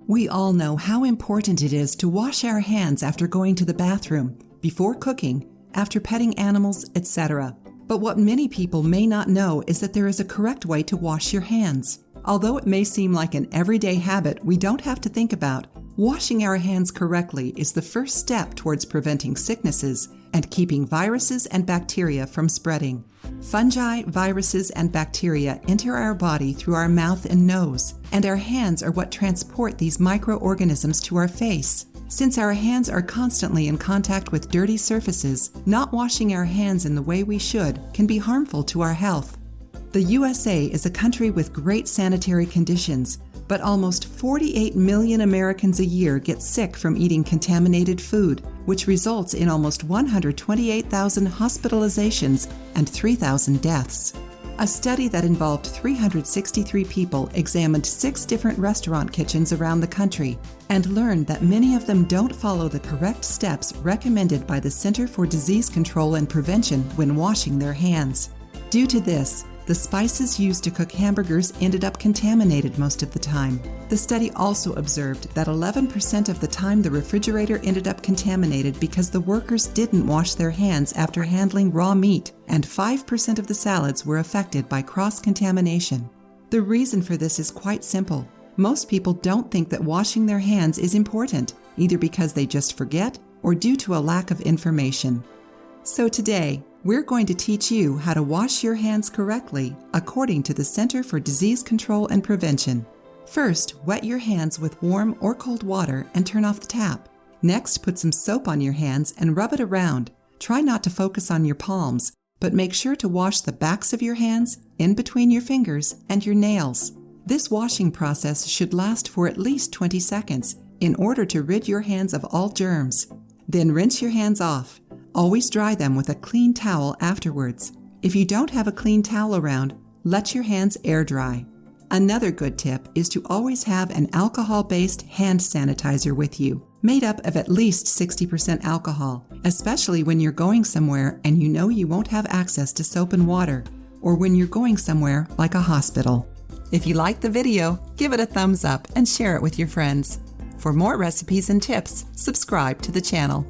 We all know how important it is to wash our hands after going to the bathroom, before cooking, after petting animals, etc. But what many people may not know is that there is a correct way to wash your hands. Although it may seem like an everyday habit we don't have to think about, washing our hands correctly is the first step towards preventing sicknesses and keeping viruses and bacteria from spreading. Fungi, viruses, and bacteria enter our body through our mouth and nose, and our hands are what transport these microorganisms to our face. Since our hands are constantly in contact with dirty surfaces, not washing our hands in the way we should can be harmful to our health. The USA is a country with great sanitary conditions, but almost 48 million Americans a year get sick from eating contaminated food, which results in almost 128,000 hospitalizations and 3,000 deaths. A study that involved 363 people examined 6 different restaurant kitchens around the country and learned that many of them don't follow the correct steps recommended by the Center for Disease Control and Prevention when washing their hands. Due to this, the spices used to cook hamburgers ended up contaminated most of the time. The study also observed that 11% of the time the refrigerator ended up contaminated because the workers didn't wash their hands after handling raw meat, and 5% of the salads were affected by cross-contamination. The reason for this is quite simple. Most people don't think that washing their hands is important, either because they just forget or due to a lack of information. So today, we're going to teach you how to wash your hands correctly according to the Center for Disease Control and Prevention. First, wet your hands with warm or cold water and turn off the tap. Next, put some soap on your hands and rub it around. Try not to focus on your palms, but make sure to wash the backs of your hands, in between your fingers, and your nails. This washing process should last for at least 20 seconds in order to rid your hands of all germs. Then rinse your hands off. Always dry them with a clean towel afterwards. If you don't have a clean towel around, let your hands air dry. Another good tip is to always have an alcohol-based hand sanitizer with you, made up of at least 60% alcohol, especially when you're going somewhere and you know you won't have access to soap and water, or when you're going somewhere like a hospital. If you liked the video, give it a thumbs up and share it with your friends. For more recipes and tips, subscribe to the channel.